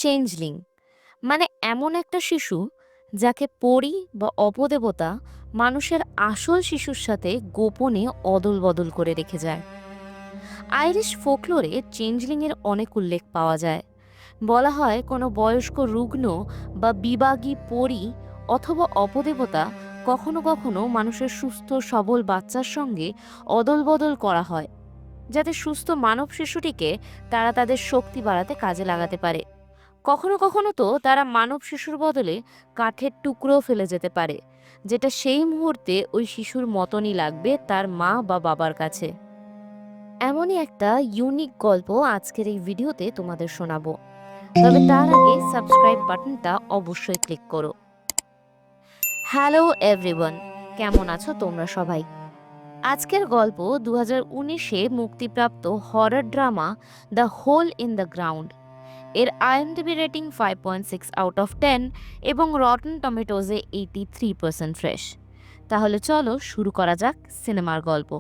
চেঞ্জলিং মানে এমন একটা শিশু যাকে পরী বা অপদেবতা মানুষের আসল শিশুর সাথে গোপনে অদল বদল করে রেখে যায়। আইরিশ ফোকলোরে চেঞ্জলিং এর অনেক উল্লেখ পাওয়া যায়। বলা হয় কোনো বয়স্ক রুগ্ন বা বিবাগী পরী অথবা অপদেবতা কখনো কখনো মানুষের সুস্থ সবল বাচ্চার সঙ্গে অদল বদল করা হয়, যাতে সুস্থ মানব শিশুটিকে তারা তাদের শক্তি বাড়াতে কাজে লাগাতে পারে। কখনো কখনো তো তারা মানব শিশুর বদলে কাঠের টুকরো ফেলে যেতে পারে, যেটা সেই মুহূর্তে ওই শিশুর মতনই লাগবে তার মা বা বাবার কাছে। এমনই একটা ইউনিক গল্প আজকের এই ভিডিওতে তোমাদের শোনাবো। তবে তার আগে সাবস্ক্রাইব বাটনটা অবশ্যই ক্লিক করো। হ্যালো এভরিওয়ান, কেমন আছো তোমরা সবাই? আজকের গল্প 2019-এ মুক্তিপ্রাপ্ত horror drama the hole in the ground. এর আইএমডিবি রেটিং 5.6 আউট অফ 10 এবং রটন টমেটোজে 83% ফ্রেশ। তাহলে চলো শুরু করা যাক সিনেমার গল্প।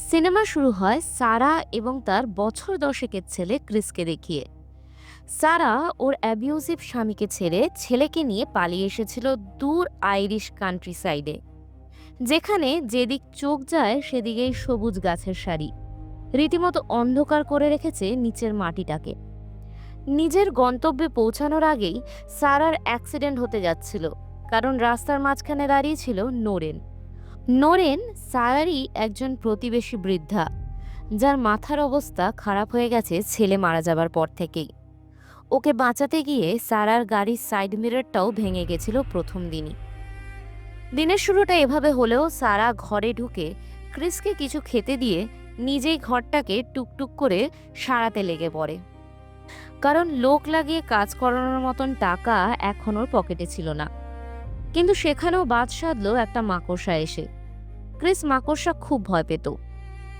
সিনেমা শুরু হয় সারা এবং তার বছর দশেকের ছেলে ক্রিসকে দেখিয়ে। সারা ওর অ্যাবিউজিভ স্বামীকে ছেড়ে ছেলেকে নিয়ে পালিয়ে এসেছিল দূর আইরিশ কান্ট্রি সাইডে, যেখানে যেদিক চোখ যায় সেদিকেই সবুজ গাছের সারি। রীতিমতো অন্ধকার করে রেখেছে নিচের মাটিটাকে। নিজের গন্তব্যে পৌঁছানোর আগেই সারার অ্যাক্সিডেন্ট হতে যাচ্ছিল, কারণ রাস্তার মাঝখানে দাঁড়িয়ে ছিল নোরেন। নোরেন সারারই একজন প্রতিবেশী বৃদ্ধা, যার মাথার অবস্থা খারাপ হয়ে গেছে ছেলে মারা যাবার পর থেকেই। ওকে বাঁচাতে গিয়ে সারার গাড়ির সাইড মিররটাও ভেঙে গেছিল প্রথম দিনই। দিনের শুরুটা এভাবে হলেও সারা ঘরে ঢুকে ক্রিসকে কিছু খেতে দিয়ে নিজেই ঘরটাকে টুকটুক করে সারাতে লেগে পড়ে, কারণ লোক লাগিয়ে কাজ করানোর মতন টাকা এখন ওর পকেটে ছিল না। কিন্তু সেখানেও বাদ সাধলো একটা মাকড়সা এসে। ক্রিস মাকড়সা খুব ভয় পেত,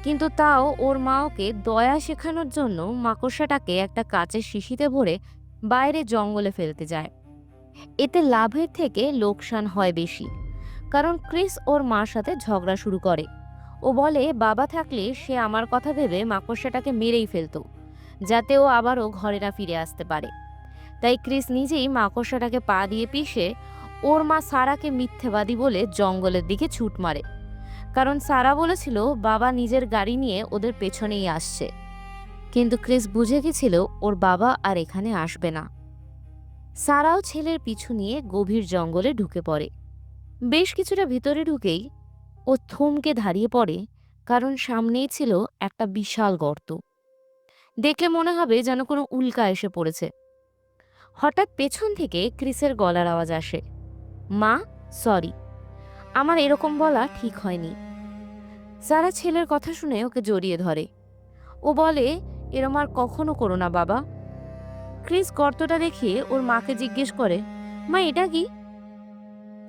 কিন্তু তাও ওর মা ওকে দয়া শেখানোর জন্য মাকড়সাটাকে একটা কাচের শিশিতে ভরে বাইরে জঙ্গলে ফেলতে যায়। এতে লাভের থেকে লোকসান হয় বেশি, কারণ ক্রিস ওর মার সাথে ঝগড়া শুরু করে। ও বলে বাবা থাকলে সে আমার কথা ভেবে মাকড়সাটাকে মেরেই ফেলতো, যাতে ও আবারও ঘরে না ফিরে আসতে পারে। তাই ক্রিস নিজেই মাকড়সাটাকে পা দিয়ে পিষে ওর মা সারাকে মিথ্যেবাদী বলে জঙ্গলের দিকে ছুট মারে, কারণ সারা বলেছিল বাবা নিজের গাড়ি নিয়ে ওদের পেছনেই আসছে। কিন্তু ক্রিস বুঝে গেছিল ওর বাবা আর এখানে আসবে না। সারাও ছেলের পিছু নিয়ে গভীর জঙ্গলে ঢুকে পড়ে। বেশ কিছুটা ভিতরে ঢুকেই ও থমকে দাঁড়িয়ে পড়ে, কারণ সামনেই ছিল একটা বিশাল গর্ত। দেখলে মনে হবে যেন কোনো উল্কা এসে পড়েছে। হঠাৎ পেছন থেকে ক্রিসের গলার আওয়াজ আসে, মা, সরি, আমার এরকম বলা ঠিক হয়নি। সারা ছেলের কথা শুনে ওকে জড়িয়ে ধরে। ও বলে, এরম আর কখনো করো না বাবা। ক্রিস গর্তটা দেখিয়ে ওর মাকে জিজ্ঞেস করে, মা এটা কি?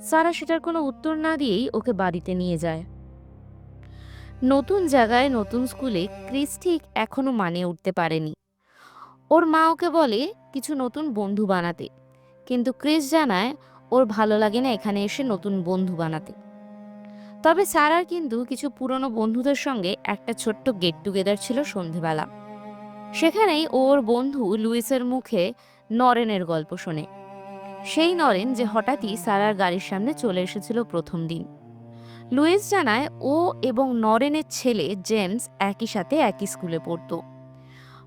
সারা সেটার কোনো উত্তর না দিয়েই ওকে বাড়িতে নিয়ে যায়। নতুন জায়গায় নতুন স্কুলে ক্রিস ঠিক এখনো মানিয়ে উঠতে পারেনি। ওর মা ওকে বলে কিছু নতুন বন্ধু বানাতে, কিন্তু ক্রিস জানায় ওর ভালো লাগে না এখানে এসে নতুন বন্ধু বানাতে। তবে সারার কিন্তু কিছু পুরনো বন্ধুদের সঙ্গে একটা ছোট্ট গেট টুগেদার ছিল সন্ধেবেলা। সেখানেই ওর বন্ধু লুইসের মুখে নরেনের গল্প শোনে। সেই নরেন যে হঠাৎই সারার গাড়ির সামনে চলে এসেছিল প্রথম দিন। লুইস জানায় ও এবং নরেনের ছেলে জেমস একই সাথে একই স্কুলে পড়তো।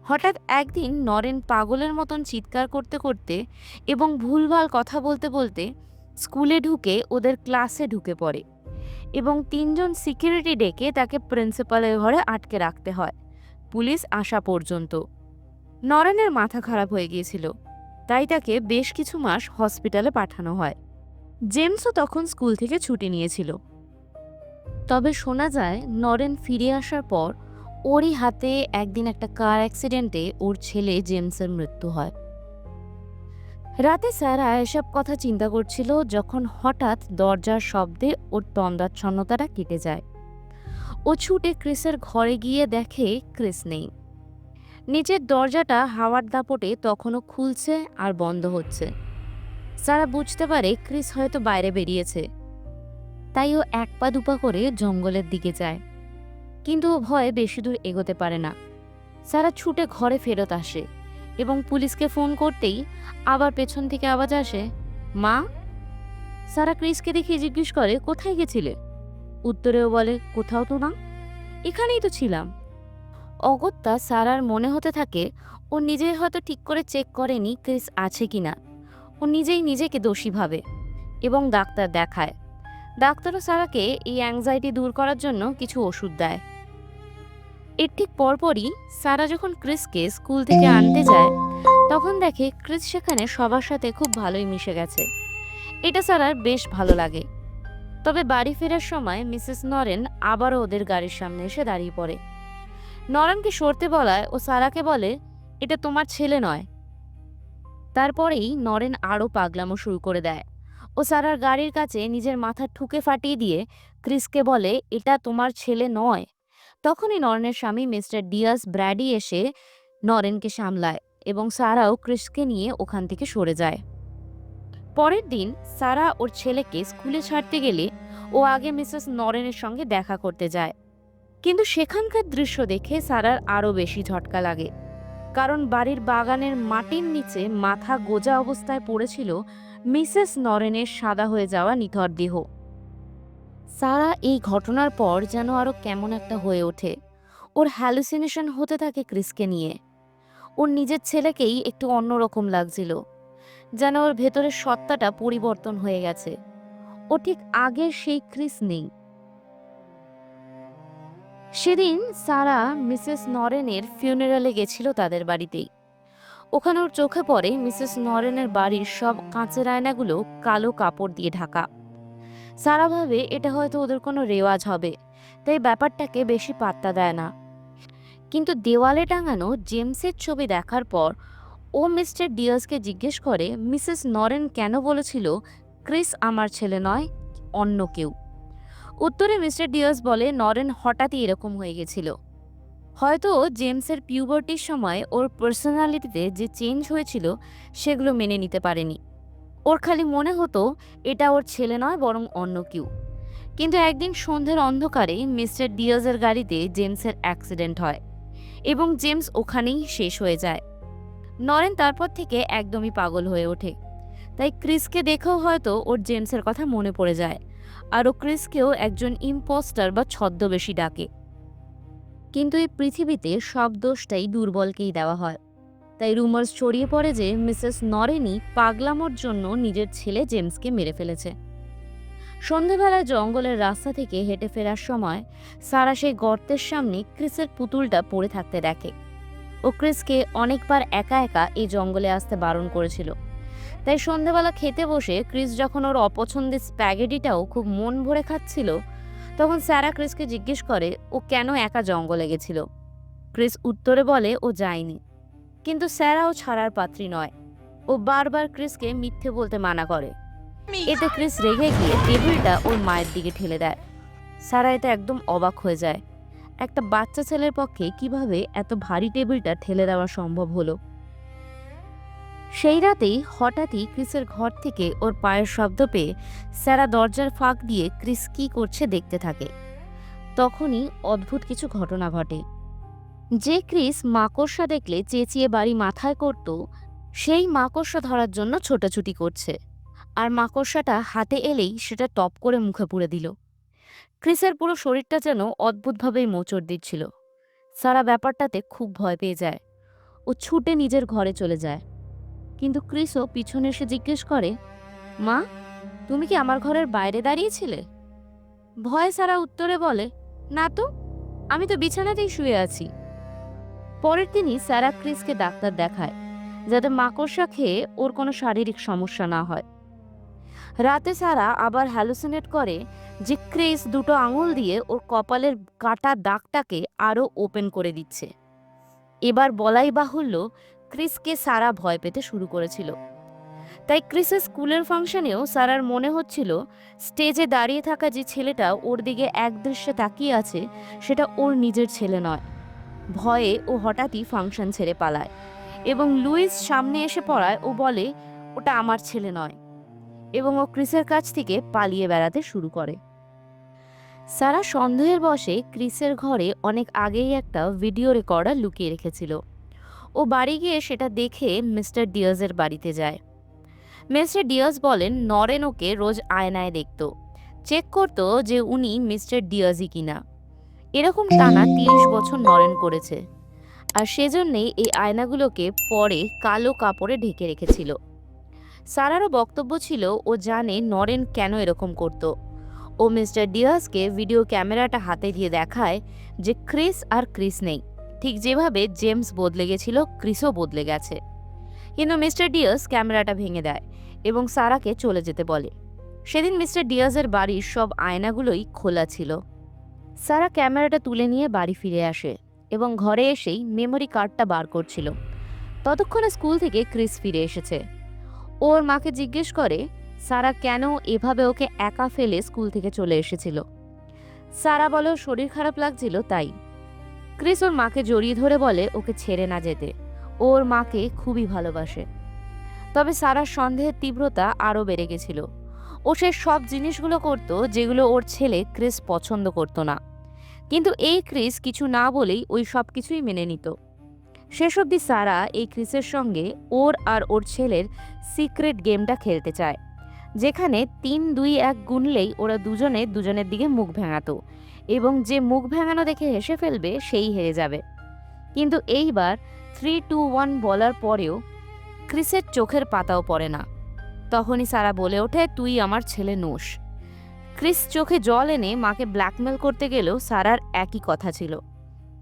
হঠাৎ একদিন নরেন পাগলের মতন চিৎকার করতে করতে এবং ভুলভাল কথা বলতে বলতে স্কুলে ঢুকে ওদের ক্লাসে ঢুকে পড়ে এবং 3জন সিকিউরিটি ডেকে তাকে প্রিন্সিপালের ঘরে আটকে রাখতে হয় পুলিশ আসা পর্যন্ত। নরেনের মাথা খারাপ হয়ে গিয়েছিল, তাই তাকে বেশ কিছু মাস হসপিটালে পাঠানো হয়। জেমসও তখন স্কুল থেকে ছুটি নিয়েছিল। তবে শোনা যায় নরেন ফিরে আসার পর ওরই হাতে একদিন একটা কার অ্যাক্সিডেন্টে ওর ছেলে জেমসের মৃত্যু হয়। রাতে সারা এসব কথা চিন্তা করছিল যখন হঠাৎ দরজার শব্দে ওর তন্দ্রাচ্ছন্নতাটা কেটে যায়। ও ছুটে ক্রিসের ঘরে গিয়ে দেখে ক্রিস নেই। নিচের দরজাটা হাওয়ার দাপটে তখনও খুলছে আর বন্ধ হচ্ছে। সারা বুঝতে পারে ক্রিস হয়তো বাইরে বেরিয়েছে, তাই ও এক পা দুপা করে জঙ্গলের দিকে যায়। কিন্তু ও ভয়ে বেশি দূর এগোতে পারে না। সারা ছুটে ঘরে ফেরত আসে এবং পুলিশকে ফোন করতেই আবার পেছন থেকে আওয়াজ আসে, মা। সারা ক্রিসকে দেখে জিজ্ঞেস করে, কোথায় গেছিলে? উত্তরেও বলে, কোথাও তো না, এখানেই তো ছিলাম। অগত্যা সারার মনে হতে থাকে ও নিজেই হয়তো ঠিক করে চেক করেনি ক্রিস আছে কিনা। ও নিজেই নিজেকে দোষী ভাবে এবং ডাক্তার দেখায়। ডাক্তারও সারাকে এই অ্যাংজাইটি দূর করার জন্য কিছু ওষুধ দেয়। এর ঠিক পরপরই সারা যখন ক্রিসকে স্কুল থেকে আনতে যায়, তখন দেখে ক্রিস সেখানে সবার সাথে খুব ভালোই মিশে গেছে। এটা সারার বেশ ভালো লাগে। তবে বাড়ি ফেরার সময় মিসেস নরেন আবারও ওদের গাড়ির সামনে এসে দাঁড়িয়ে পড়ে। নরেনকে সরতে বলায় ও সারাকে বলে, এটা তোমার ছেলে নয়। তারপরেই নরেন আরও পাগলামো শুরু করে দেয়। ও সারার গাড়ির কাছে নিজের মাথা ঠুকে ফাটিয়ে দিয়ে ক্রিসকে বলে, এটা তোমার ছেলে নয়। তখনই নরেনের স্বামী মিস্টার ডিয়াস ব্র্যাডি এসে নরেনকে সামলায় এবং সারাও ক্রিসকে নিয়ে ওখান থেকে সরে যায়। পরের দিন সারা ওর ছেলেকে স্কুলে ছাড়তে গেলে ও আগে মিসেস নরেনের সঙ্গে দেখা করতে যায়। কিন্তু সেখানকার দৃশ্য দেখে সারার আরও বেশি ঝটকা লাগে, কারণ বাড়ির বাগানের মাটির নিচে মাথা গোজা অবস্থায় পড়েছিল মিসেস নরেনের সাদা হয়ে যাওয়া নিথর দেহ। সারা এই ঘটনার পর যেন আরো কেমন একটা হয়ে ওঠে। ওর হ্যালুসিনেশন হতে থাকে ক্রিসকে নিয়ে। ওর নিজের ছেলেকেই একটু অন্যরকম লাগছিল, যেন ওর ভেতরের সত্তাটা পরিবর্তন হয়ে গেছে। ও ঠিক আগের সেই ক্রিস নেই। সেদিন সারা মিসেস নরেনের ফিউনারালে গেছিল তাদের বাড়িতেই। ওখানে ওর চোখে পড়ে মিসেস নরেনের বাড়ির সব কাঁচের আয়নাগুলো কালো কাপড় দিয়ে ঢাকা। সারা ভাবে এটা হয়তো ওদের কোনো রেওয়াজ হবে, তাই ব্যাপারটাকে বেশি পাত্তা দেয় না। কিন্তু দেওয়ালে টাঙানো জেমসের ছবি দেখার পর ও মিস্টার ডিয়াসকে জিজ্ঞেস করে, মিসেস নরেন কেন বলেছিল ক্রিস আমার ছেলে নয়, অন্য কেউ? উত্তরে মিস্টার ডিয়াস বলে, নরেন হঠাৎই এরকম হয়ে গেছিল। হয়তো জেমসের পিউবার্টির সময় ওর পার্সোনালিটিতে যে চেঞ্জ হয়েছিল সেগুলো মেনে নিতে পারেনি। ওর খালি মনে হতো এটা ওর ছেলে নয়, বরং অন্য কেউ। কিন্তু একদিন সন্ধ্যের অন্ধকারে মিস্টার ডিয়াজের গাড়িতে জেমসের অ্যাক্সিডেন্ট হয় এবং জেমস ওখানেই শেষ হয়ে যায়। নরেন তারপর থেকে একদমই পাগল হয়ে ওঠে। তাই ক্রিসকে দেখেও হয়তো ওর জেমসের কথা মনে পড়ে যায়, আর ও ক্রিসকেও একজন ইম্পোস্টার বা ছদ্মবেশী ডাকে। কিন্তু এই পৃথিবীতে সব দোষটাই দুর্বলকেই দেওয়া হয়। তাই রুমার্স ছড়িয়ে পড়ে যে মিসেস নরেনই পাগলামোর জন্য নিজের ছেলে জেমসকে মেরে ফেলেছে। সন্ধেবেলায় জঙ্গলের রাস্তা থেকে হেঁটে ফেরার সময় সারা সেই গর্তের সামনে ক্রিসের পুতুলটা পড়ে থাকতে দেখে। ও ক্রিসকে অনেকবার একা একা এই জঙ্গলে আসতে বারণ করেছিল। তাই সন্ধেবেলা খেতে বসে ক্রিস যখন ওর অপছন্দের স্প্যাগেটিটাও খুব মন ভরে খাচ্ছিল, তখন সারা ক্রিসকে জিজ্ঞেস করে ও কেন একা জঙ্গলে গেছিল। ক্রিস উত্তরে বলে ও যায়নি। কিন্তু স্যারাও ছাড়ার পাত্রী নয়। ও বারবার ক্রিসকে মিথ্যে বলতে মানা করে। এতে ক্রিস রেগে গিয়ে টেবিলটা ওর মায়ের দিকে ঠেলে দেয়। সারা এতে একদম অবাক হয়ে যায়। একটা বাচ্চা ছেলের পক্ষে কিভাবে এত ভারী টেবিলটা ঠেলে দেওয়া সম্ভব হলো। সেই রাতেই হঠাৎই ক্রিসের ঘর থেকে ওর পায়ের শব্দ পেয়ে স্যারা দরজার ফাঁক দিয়ে ক্রিস কি করছে দেখতে থাকে। তখনই অদ্ভুত কিছু ঘটনা ঘটে। যে ক্রিস মাকড়সা দেখলে চেঁচিয়ে বাড়ি মাথায় করত, সেই মাকড়সা ধরার জন্য ছোটাছুটি করছে, আর মাকড়সাটা হাতে এলেই সেটা টপ করে মুখে পুরে দিল। ক্রিসের পুরো শরীরটা যেন অদ্ভুতভাবেই মোচড় দিচ্ছিল। সারা ব্যাপারটাতে খুব ভয় পেয়ে যায়। ও ছুটে নিজের ঘরে চলে যায়। কিন্তু ক্রিসও পিছনে এসে জিজ্ঞেস করে, মা, তুমি কি আমার ঘরের বাইরে দাঁড়িয়েছিলে? ভয়ে সারা উত্তরে বলে, না তো, আমি তো বিছানাতেই শুয়ে আছি। পরের দিনই সারা ক্রিসকে ডাক্তার দেখায়, যাতে মাকড়সা খেয়ে ওর কোনো শারীরিক সমস্যা না হয়। রাতে সারা আবার হ্যালুসিনেট করে যে ক্রিস দুটো আঙুল দিয়ে ওর কপালের কাটা দাগটাকে আরো ওপেন করে দিচ্ছে। এবার বলাই বাহুল্য, ক্রিসকে সারা ভয় পেতে শুরু করেছিল। তাই ক্রিসের স্কুলের ফাংশনেও সারার মনে হচ্ছিল স্টেজে দাঁড়িয়ে থাকা যে ছেলেটা ওর দিকে একদৃশ্যে তাকিয়ে আছে সেটা ওর নিজের ছেলে নয়। ভয়ে ও হঠাৎই ফাংশন ছেড়ে পালায় এবং লুইস সামনে এসে পড়ায় ও বলে ওটা আমার ছেলে নয়, এবং ও ক্রিসের কাছ থেকে পালিয়ে বেড়াতে শুরু করে। সারা সন্দেহের বশে ক্রিসের ঘরে অনেক আগেই একটা ভিডিও রেকর্ডার লুকিয়ে রেখেছিল। ও বাড়ি গিয়ে সেটা দেখে মিস্টার ডিয়াজের বাড়িতে যায়। মিস্টার ডিয়াজ বলেন নরেন ওকে রোজ আয়নায় দেখত, চেক করতো যে উনি মিস্টার ডিয়াজই কিনা। এরকম টানা 30 বছর নরেন করেছে, আর সেজন্যেই এই আয়নাগুলোকে পরে কালো কাপড়ে ঢেকে রেখেছিল। সারারও বক্তব্য ছিল ও জানে নরেন কেন এরকম করত। ও মিস্টার ডিয়াজকে ভিডিও ক্যামেরাটা হাতে দিয়ে দেখায় যে ক্রিস আর ক্রিস নেই, ঠিক যেভাবে জেমস বদলে গেছিল ক্রিসও বদলে গেছে। কিন্তু মিস্টার ডিয়াজ ক্যামেরাটা ভেঙে দেয় এবং সারাকে চলে যেতে বলে। সেদিন মিস্টার ডিয়াজের বাড়ির সব আয়নাগুলোই খোলা ছিল। সারা ক্যামেরাটা তুলে নিয়ে বাড়ি ফিরে আসে এবং ঘরে এসেই মেমোরি কার্ডটা বার করছিল। ততক্ষণে স্কুল থেকে ক্রিস ফিরে এসেছে। ওর মাকে জিজ্ঞেস করে সারা কেন এভাবে ওকে একা ফেলে স্কুল থেকে চলে এসেছিল। সারা বলে ওর শরীর খারাপ লাগছিল তাই। ক্রিস ওর মাকে জড়িয়ে ধরে বলে ওকে ছেড়ে না যেতে, ওর মাকে খুবই ভালোবাসে। তবে সারার সন্দেহের তীব্রতা আরও বেড়ে গেছিল। ও সে সব জিনিসগুলো করত যেগুলো ওর ছেলে ক্রিস পছন্দ করত না, কিন্তু এই ক্রিস কিছু না বলেই ওই সব কিছুই মেনে নিত। শেষ অবধি সারা এই ক্রিসের সঙ্গে ওর আর ওর ছেলের সিক্রেট গেমটা খেলতে চায়, যেখানে 3, 2, 1 গুনলেই ওরা দুজনে দুজনের দিকে মুখ ভেঙাতো এবং যে মুখ ভেঙানো দেখে হেসে ফেলবে সেই হেরে যাবে। কিন্তু এইবার 3, 2, 1 বলার পরেও ক্রিসের চোখের পাতাও পড়ে না। তখনই সারা বলে ওঠে তুই আমার ছেলে নোস। ক্রিস চোখে জল এনে মাকে ব্ল্যাকমেল করতে গেলেও সারার একই কথা ছিল,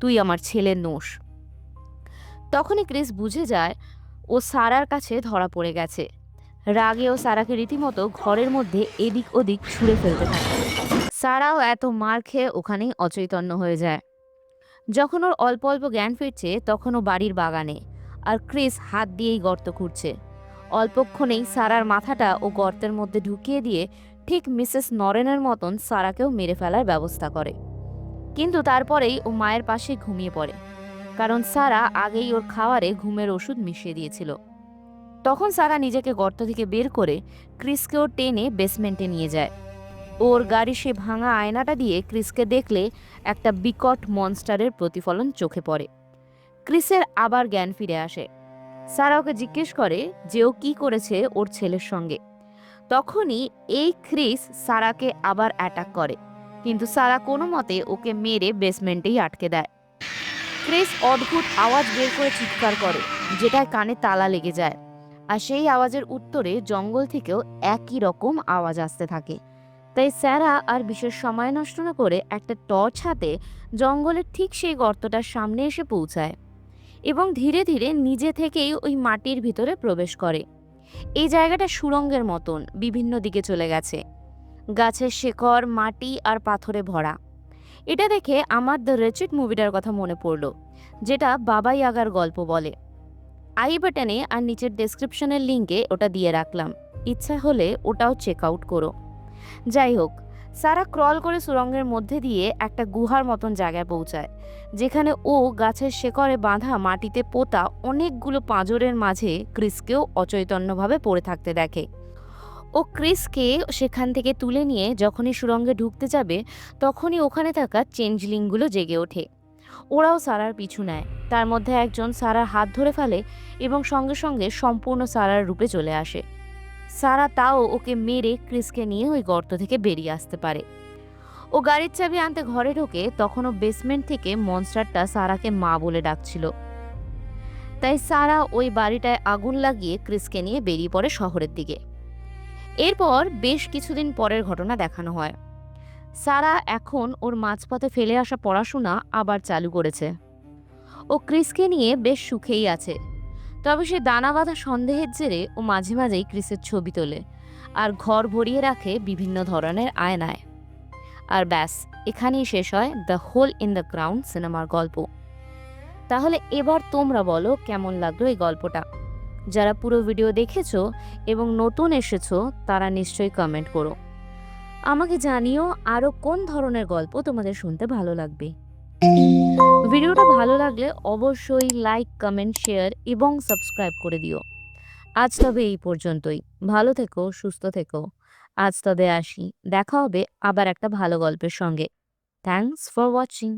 তুই আমার ছেলে নোস। তখনই ক্রিস বুঝে যায় ও সারার কাছে ধরা পড়ে গেছে। রাগে ও সারাকে রীতিমতো ঘরের মধ্যে এদিক ওদিক ছুঁড়ে ফেলতে থাকে। সারাও এত মার খেয়ে ওখানেই অচৈতন্য হয়ে যায়। যখন ওর অল্প অল্প জ্ঞান ফিরছে তখন ও বাড়ির বাগানে, আর ক্রিস হাত দিয়েই গর্ত খুঁড়ছে। অল্পক্ষণেই সারার মাথাটা ও গর্তের মধ্যে ঢুকিয়ে দিয়ে ঠিক মিসেস নরেনের মতন সারাকেও মেরে ফেলার ব্যবস্থা করে। কিন্তু তারপরেই ও মায়ের পাশে ঘুমিয়ে পড়ে, কারণ সারা আগেই ওর খাওয়ারে ঘুমের ওষুধ মিশিয়ে দিয়েছিল। তখন সারা নিজেকে গর্ত থেকে বের করে ক্রিসকেও টেনে বেসমেন্টে নিয়ে যায়। ওর গাড়ি সে ভাঙা আয়নাটা দিয়ে ক্রিসকে দেখলে একটা বিকট মনস্টারের প্রতিফলন চোখে পড়ে। ক্রিসের আবার জ্ঞান ফিরে আসে। সারা ওকে জিজ্ঞেস করে যে ও কি করেছে ওর ছেলের সঙ্গে। তখনই এই ক্রিস সারাকে আবার অ্যাটাক করে, কিন্তু সারা কোনো মতে ওকে মেরে বেসমেন্টেই আটকে দেয়। ক্রিস অদ্ভুত আওয়াজ বের করে চিৎকার করে, যেটায় কানে তালা লেগে যায়, আর সেই আওয়াজের উত্তরে জঙ্গল থেকেও একই রকম আওয়াজ আসতে থাকে। তাই সারা আর বিশেষ সময় নষ্ট না করে একটা টর্চ হাতে জঙ্গলের ঠিক সেই গর্তটার সামনে এসে পৌঁছায় এবং ধীরে ধীরে নিজে থেকেই ওই মাটির ভিতরে প্রবেশ করে। এই জায়গাটা সুড়ঙ্গের মতন বিভিন্ন দিকে চলে গেছে, গাছের শেকড়, মাটি আর পাথরে ভরা। এটা দেখে আমার দ্য রেচিড মুভিটার কথা মনে পড়ল, যেটা বাবা ইয়াগার গল্প বলে। আই বাটনে আর নিচের ডেসক্রিপশনের লিঙ্কে ওটা দিয়ে রাখলাম, ইচ্ছা হলে ওটাও চেক আউট করো। যাই হোক, সারা ক্রল করে সুড়ঙ্গের মধ্যে দিয়ে একটা গুহার মতন জায়গায় পৌঁছায়, যেখানে ও গাছের শেকড়ে বাঁধা মাটিতে পোতা অনেকগুলো পাঁজরের মাঝে ক্রিসকেও অচৈতন্যভাবে পড়ে থাকতে দেখে। ও ক্রিসকে সেখান থেকে তুলে নিয়ে যখনই সুড়ঙ্গে ঢুকতে যাবে তখনই ওখানে থাকা চেঞ্জলিংগুলো জেগে ওঠে। ওরাও সারার পিছু নেয়। তার মধ্যে একজন সারার হাত ধরে ফেলে এবং সঙ্গে সঙ্গে সম্পূর্ণ সারার রূপে চলে আসে। সারা তাও ওকে মেরে ক্রিসকে নিয়ে ওই গর্ত থেকে বেরিয়ে আসতে পারে। ও গাড়ির চাবি আনতে ঘরে ঢোকে, তখনও বেসমেন্ট থেকে মনস্টারটা সারাকে মা বলে ডাকছিল। তাই সারা ওই বাড়িটায় আগুন লাগিয়ে ক্রিসকে নিয়ে বেরিয়ে পড়ে শহরের দিকে। এরপর বেশ কিছুদিন পরের ঘটনা দেখানো হয়। সারা এখন ওর মাঝপথে ফেলে আসা পড়াশোনা আবার চালু করেছে। ও ক্রিসকে নিয়ে বেশ সুখেই আছে। তবে সে দানা বাঁধা সন্দেহের জেরে ও মাঝে মাঝেই ক্রিসের ছবি তোলে আর ঘর ভরিয়ে রাখে বিভিন্ন ধরনের আয়নায়। আর ব্যাস, এখানেই শেষ হয় the hole in the ground সিনেমার গল্প। তাহলে এবার তোমরা বলো কেমন লাগলো এই গল্পটা। যারা পুরো ভিডিও দেখেছো এবং নতুন এসেছো তারা নিশ্চয়ই কমেন্ট করো, আমাকে জানিও আরও কোন ধরনের গল্প তোমাদের শুনতে ভালো লাগবে। ভিডিওটা ভালো লাগলে অবশ্যই লাইক, কমেন্ট, শেয়ার এবং সাবস্ক্রাইব করে দিও। আজ তবে এই পর্যন্তই। ভালো থেকো, সুস্থ থেকো। আজ তবে আসি। দেখা হবে আবার একটা ভালো গল্পের সঙ্গে। Thanks for watching.